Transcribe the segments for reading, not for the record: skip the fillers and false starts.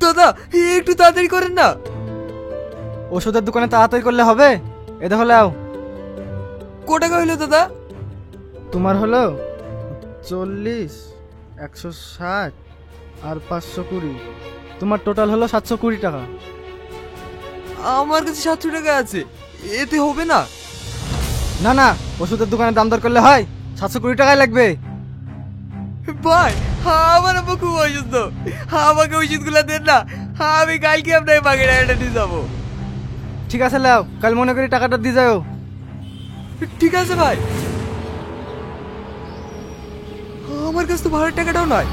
দাদা একটু তাড়াতাড়ি করেন না। ওষুধের দোকানে তাড়াতাড়ি করলে হবে? এ দেখো লাও। ক টাকা হইলো দাদা? তোমার হলো 40, 160 আর 520। তোমার টোটাল হলো 720 টাকা। আমার কাছে 700 টাকা আছে, এতে হবে না? না না, ওষুধের দোকানে দাম দর করলে হয়, 720 টাকাই লাগবে। ভাই আমার আব্বা খুব অসুস্থ, আমাকে ওষুধগুলো দেন না, আমি কালকে আপনাকে বাকি টাকাটা দিয়ে যাবো। ঠিক আছে লাও, কাল মনে করি টাকাটা দিয়ে যাও। ঠিক আছে ভাই। আমার কাছে তো ভাড়ার টাকাটাও নয়,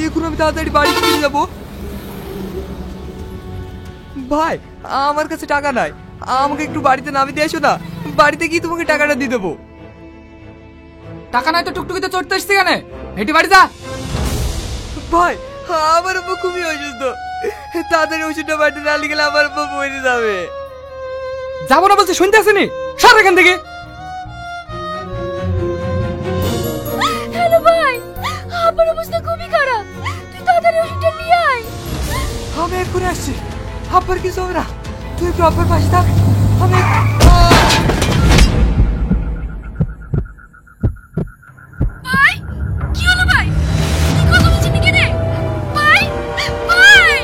এখন আমি তাড়াতাড়ি বাড়ি ফিরে যাবো। ভাই আমার কাছে টাকা নাই, আমাকে একটু বাড়িতে নামিয়ে দিয়ে আসো না, বাড়িতে গিয়ে তোমাকে টাকাটা দিয়ে দেবো। টাকা নাই তো টুকটুকিতে চড়তে এসছি কেন? হেঁটে বাড়ি যা। ভাই আমার আব্বা খুবই অসুস্থ, তাড়াতাড়ি ওষুধটা বাড়িতে না নিয়ে গেলে আমার আব্বা মরে যাবে। যাবো না বলছি, শুনতে আসেনি? সর এখান থেকে। হ্যালো ভাই, আমার অবস্থা খুবই খারাপ, তুই তাড়াতাড়ি ওষুধটা নিয়ে আয়। আমি এক্ষুনি আসছি, আব্বার কিছু হবে না, তুই একটু আব্বার পাশে থাক। আমি ভাই কি হলো ভাই? তুই কথা বলছিস নাকি রে? ভাই ভাই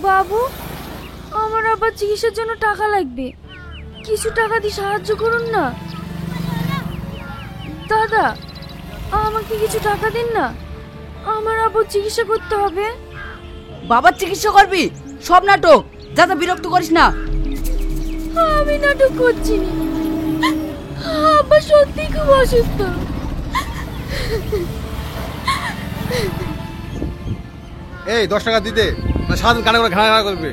বাবু, আমার আবার চিকিৎসার জন্য টাকা লাগবে, কিছু টাকা দিয়ে সাহায্য করুন না। দাদা আমাকে কিছু টাকা দিন না, আমার আবার চিকিৎসা করতে হবে। বাবার চিকিৎসা করবি? সব নাটক, যাতে বিরক্ত করিস না। আমি নাটক করছি না, আব্বা সত্যি খুব অসুস্থ। এই 10 টাকা দিতে, না সারাদিন কানে করে ঘাড়া করবে।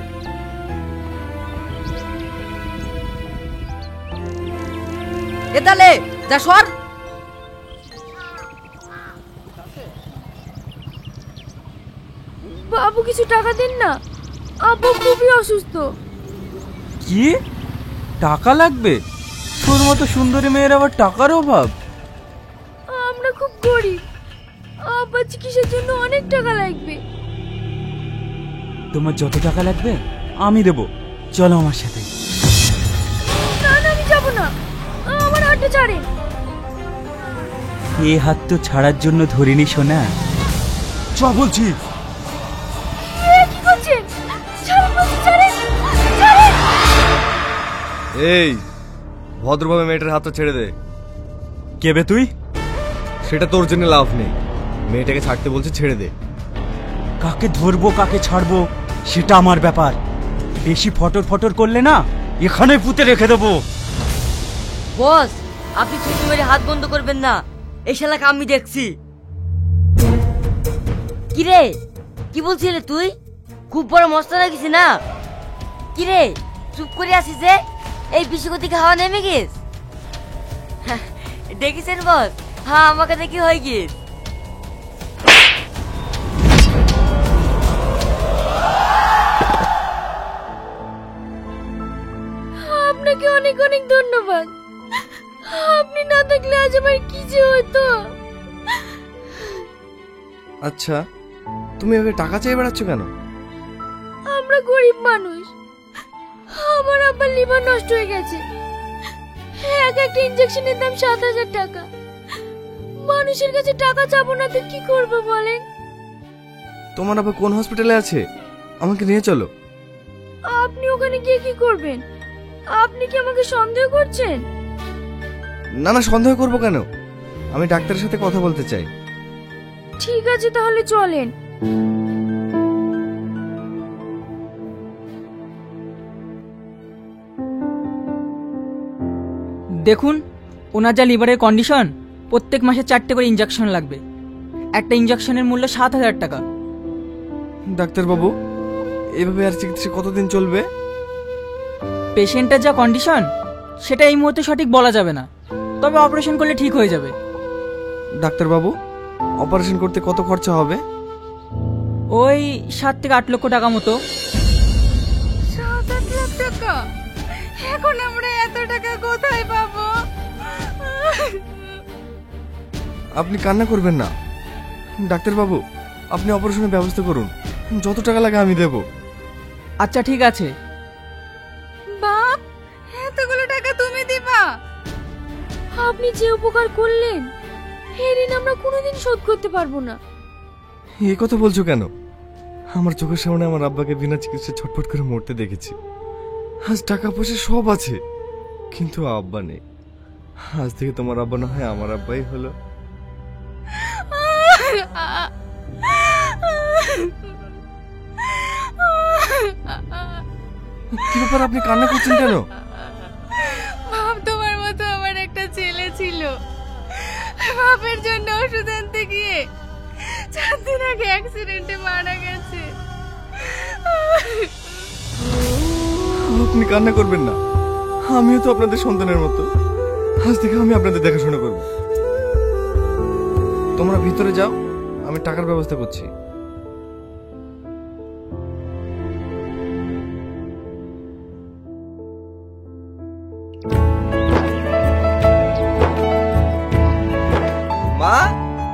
এ তালে যা সর। বাবু কিছু টাকা দিন না, আব্বু খুবই অসুস্থ। কি টাকা লাগবে? তোর মতো সুন্দরী মেয়ের আবার টাকার অভাব? আমরা খুব গরিব, আব্বার চিকিৎসার জন্য অনেক টাকা লাগবে। তোমার যত টাকা লাগবে আমি দেবো, চলো আমার সাথে। না না আমি যাব না, আমার হাতটা ছাড়েন। এ হাত তো ছাড়ার জন্য ধরিনি সোনা, চ বলছি। কি করছেন? ছাড়েন বলছি, ছাড়েন ছাড়েন। এই ভদ্রভাবে মেয়েটার হাতটা ছেড়ে দে। কেবে তুই? সেটা তোর জন্য লাভ নেই, মেয়েটাকে ছাড়তে বলছে, ছেড়ে দে। কাকে ধরবো কাকে ছাড়বো সেটা আমার ব্যাপার, বেশি ফটর ফটর করলে না এখানে পুঁতে রেখে দেবো। বস, আপনি ছুটি মেরে হাত বন্ধ করবেন না, এই শালাকে আমি দেখছি। কি রে, কি বলছিলে তুই? খুব বড় মস্ত লাগিস না? কি রে চুপ করে আসিস যে? এই বিশ্বগতি হাওয়া নেমে গেছ? দেখেছেন বস, হ্যাঁ আমাকে দেখি হয়ে গিয়েছ। আপনাকে অনেক অনেক ধন্যবাদ, আপনি না থাকলে আজ আমার কি যে হতো। আচ্ছা তুমি এভাবে টাকা চেয়ে বেড়াচ্ছ কেন? আমরা গরিব মানুষ, আমার আব্বার লিভার নষ্ট হয়ে গেছে, এক একটা ইনজেকশনের দাম 7,000 টাকা। মানুষের কাছে টাকা চাবো না তো কি করবো বলেন? তোমার আবার কোন হসপিটালে আছে, আমাকে নিয়ে চলো। আপনি ওখানে গিয়ে কি করবেন? আপনি কি আমাকে সন্দেহ করছেন? না না, সন্দেহ করবো কেন, আমি ডাক্তারের সাথে কথা বলতে চাই। ঠিক আছে তাহলে চলেন। দেখুন, ওনার যা লিভারের কন্ডিশন, প্রত্যেক মাসে 4টে করে ইনজেকশন লাগবে। একটা ইনজেকশনের মূল্য 7,000 টাকা। ডাক্তারবাবু, এভাবে আর চিকিৎসা কতদিন চলবে? পেশেন্টের যা কন্ডিশন সেটা এই মুহূর্তে সঠিক বলা যাবে না, তবে অপারেশন করলে ঠিক হয়ে যাবে। ডাক্তারবাবু, অপারেশন করতে কত খরচা হবে? ওই 7 থেকে 8 লক্ষ টাকা মতো। 7-8 লাখ টাকা? এখন আমরা এত টাকা কোথায় পাবো? আপনি কান্না করবেন না। ডাক্তারবাবু, আপনি অপারেশনের ব্যবস্থা করুন, যত টাকা লাগে আমি দেব। আচ্ছা ঠিক আছে। বাপ, এতগুলো টাকা তুমি দিবা? আপনি যে উপকার করলেন এর ঋণ আমরা কোনোদিন শোধ করতে পারবো না। এই কথা বলছো কেন? আমার চোখের সামনে আমার আব্বাকে বিনা চিকিৎসায় ছটফট করে মরতে দেখেছি। আজ টাকা পয়সা সব আছে, কিন্তু আব্বা নেই। আজ থেকে তোমার আব্বা না হয় আমার আব্বাই হলো। কি ব্যাপার, আপনি কান্না করছেন কেন? বাপ, তোমার মতো আমার একটা ছেলে ছিল। বাপের জন্য ওষুধ আনতে গিয়ে 4 দিন আগে অ্যাক্সিডেন্টে মারা গেছে। আপনি কান্না করবেন না, আমিও তো আপনাদের সন্তানের মতো। আজ থেকে আমি আপনাদের দেখাশোনা করব। তোমরা ভিতরে যাও, আমি টাকার ব্যবস্থা করছি। মা,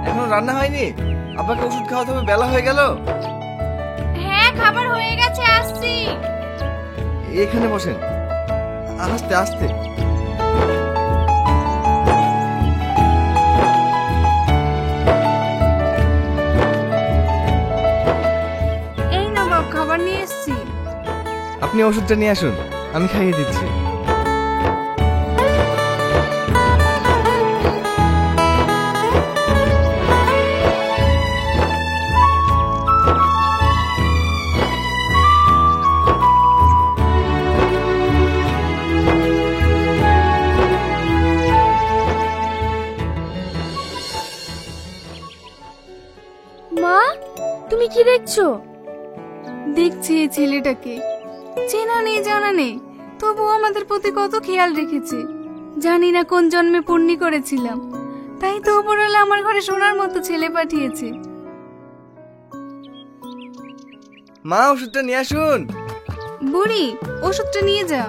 এখনো রান্না হয়নি? আব্বাকে ওষুধ খাওয়াতে হবে, বেলা হয়ে গেল। হ্যাঁ, খাবার হয়ে গেছে, আসছি। এখানে বসেন, আস্তে আস্তে। এই না বাপ, খাবার নিয়ে এসেছি। আপনি ওষুধটা নিয়ে আসুন, আমি খাইয়ে দিচ্ছি। মা, তুমি কি দেখছো? দেখছি এই ছেলেটাকে। চেনা নেই জানা নেই, তবুও আমাদের প্রতি কত খেয়াল রেখেছে। জানি না কোন জন্মে পুণ্যি করেছিলাম, তাই তো উপরওয়ালা আমার ঘরে সোনার মতো ছেলে পাঠিয়েছে। মা, ওষুধটা নিয়ে আসুন। বুড়ি, ওষুধটা নিয়ে যা।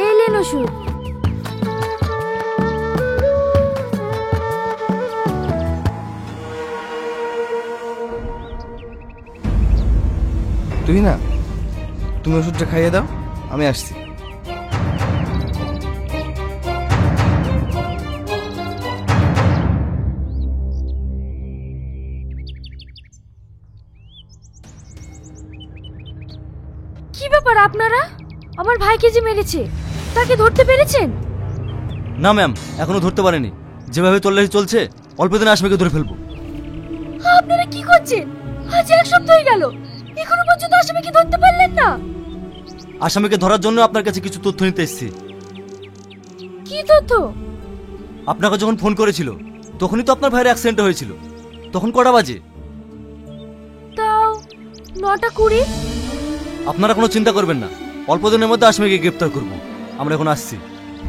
এলেন ওষুধ। তুই না, তুমি ওষুধটা খাইয়ে দাও, আমি আসছি। কি ব্যাপার আপনারা? আমার ভাইকে যে মেরেছে তাকে ধরতে পেরেছেন? না ম্যাম, এখনো ধরতে পারেনি। যেভাবে তল্লাশি চলছে, অল্প দিনে আসামিকে ধরে ফেলবো। আপনারা কি করছেন? আজ 1 সপ্তাহ হয়ে গেল, এখনো পর্যন্ত আসামিকে ধরতে পারলেন না। আসামিকে ধরার জন্য আপনার কাছে কিছু তথ্য নিতে এসেছি। কি তথ্য? আপনাকে যখন ফোন করেছিল তখনই তো আপনার ভাইয়ের অ্যাক্সিডেন্ট হয়েছিল। তখন কটা বাজে? তাও 9টা 20। আপনারা কোনো চিন্তা করবেন না, অল্প দিনের মধ্যে আসামিকে গ্রেপ্তার করব। আমরা এখন আসছি,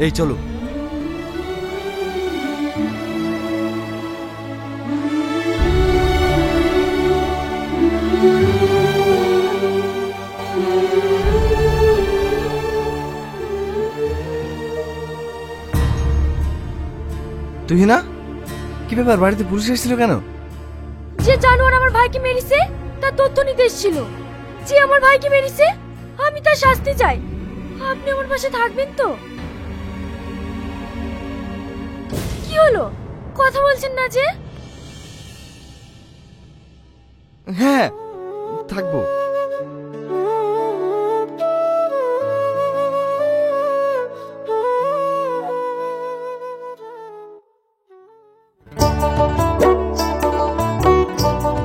এই চলো। তুই না, কি ব্যাপার, বাড়িতে পুলিশ এসেছিল কেন? যে জানোয়ার আমার ভাইকে মেরেছে তার তথ্য নিতে এসেছিল। যে আমার ভাইকে মেরেছে আমি তার শাস্তি চাই। আপনি আমার পাশে থাকবেন তো? কি হলো, কথা বলছেন না যে? হ্যাঁ, থাকবো।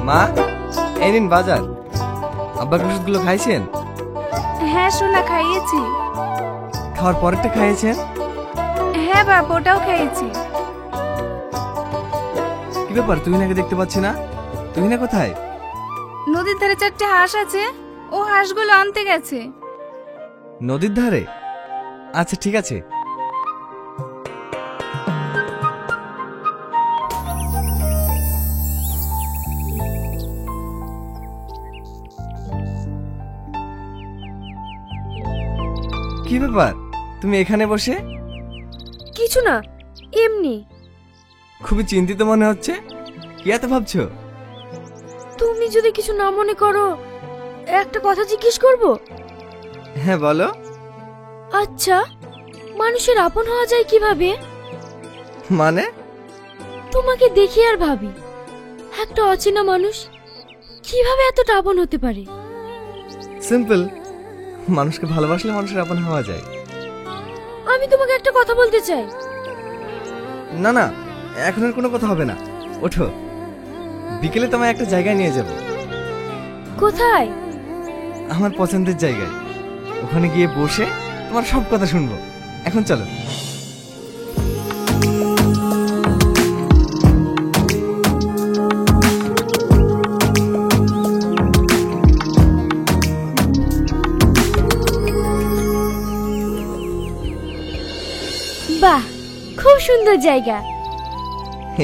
মা, এই নিন বাজার। আব্বার ওষুধগুলো খাইছেন? হ্যাঁ সোনা, খাইয়েছি। খাওয়ার পরেরটা খাইয়েছেন? হ্যাঁ বাপ, ওটাও খেয়েছি। কি ব্যাপার, তুই নাকি দেখতে পাচ্ছি না? তুই না কোথায়? নদীর ধারে 4টে হাঁস আছে, ও হাঁসগুলো আনতে গেছে। নদীর ধারে? আচ্ছা ঠিক আছে। কি ব্যাপার, তুমি এখানে বসে? কিছু না, এমনি। খুবই চিন্তিত মনে হচ্ছে, কি এত ভাবছো? তুমি যদি কিছু না মনে করো, একটা কথা জিজ্ঞেস করব? হ্যাঁ বলো। আচ্ছা, মানুষের আপন হওয়া যায় কিভাবে? মানে? তোমাকে দেখি আর ভাবি, একটা অচেনা মানুষ কিভাবে এতটা আপন হতে পারে? সিম্পল, মানুষকে ভালোবাসলে মানুষের আপন হওয়া যায়। আমি তোমাকে একটা কথা বলতে চাই। না না, এখন আর কোনো কথা হবে না, ওঠো। বিকেলে তোমায় একটা জায়গায় নিয়ে যাব। কোথায়? আমার পছন্দের জায়গায়। ওখানে গিয়ে বসে তোমার সব কথা শুনবো। এখন চলো। বাহ, খুব সুন্দর জায়গা।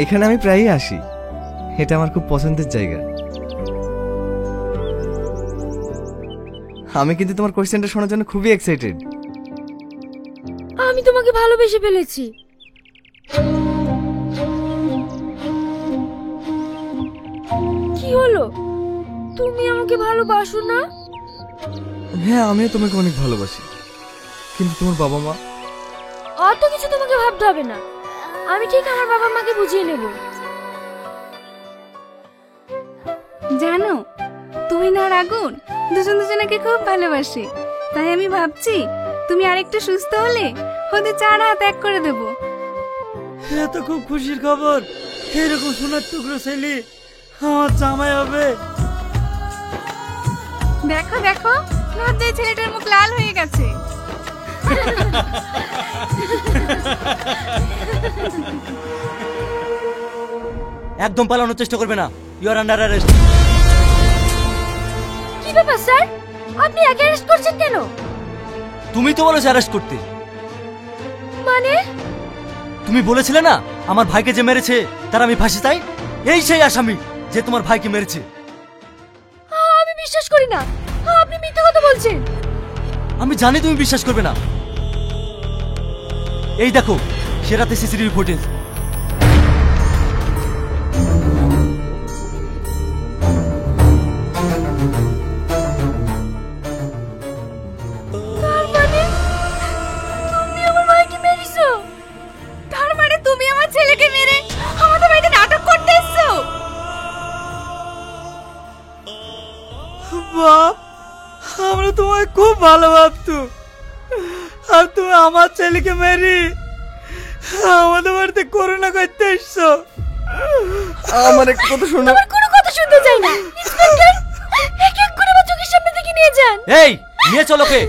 এখানে আমি প্রায়ই আসি, এটা আমার খুব পছন্দের জায়গা। আমি কিন্তু তোমার কোয়েশ্চেনটা শোনার জন্য খুবই এক্সাইটেড। আমি তোমাকে ভালোবেসে ফেলেছি। কি হলো, তুমি আমাকে ভালোবাসো না? হ্যাঁ, আমিও তোমাকে অনেক ভালোবাসি, কিন্তু তোমার বাবা মা। অত কিছু তোমাকে ভাবতে হবে না, আমি ঠিক আমার বাবা মাকে বুঝিয়ে নেব। জানো, তুমি না আর আগুন দুজন দুজনকে খুব ভালোবাসে। তাই আমি ভাবছি তুমি আরেকটু সুস্থ হলে ওদের 4 হাত এক করে দেব। এ তো খুব খুশির খবর। এরকম সোনার টুকরো ছেলে আমার জামাই হবে। দেখো দেখো, লজ্জায় ছেলেটার মুখ লাল হয়ে গেছে। একদম পালানোর চেষ্টা করবে না, ইউ আর আন্ডার অ্যারেস্ট। কি ব্যাপার স্যার, আপনি একা অ্যারেস্ট করছেন কেন? তুমি তো বলেছো অ্যারেস্ট করতে। মানে? তুমি বলেছিলে না আমার ভাইকে যে মেরেছে তার আমি ফাঁসি চাই। এই সেই আসামি যে তোমার ভাইকে মেরেছে। আমি বিশ্বাস করি না, আপনি মিথ্যা কথা বলছেন। আমি জানি তুমি বিশ্বাস করবে না। এই দেখো, সে রাতে সিসিটিভি ফুটেজ। তার মানে তুমি আমার ভাইকে মেরেছো? তার মানে তুমি আমার ছেলেকে মেরে আমাদের বাড়িতে নাটক করতে এসেছো? বাপ, আমরা তোমায় খুব ভালো ভাবতো, আর তুমি আমার ছেলেকে মেরি আমাদের বাড়িতে করোনা করতে এসছো। আমার এক কথা শোনো। আমার কোনো কথা শুনতে চাই না। ইন্সপেক্টর, এক এক করে আমার চোখের সামনে থেকে নিয়ে যান। এই নিয়ে চলো কে।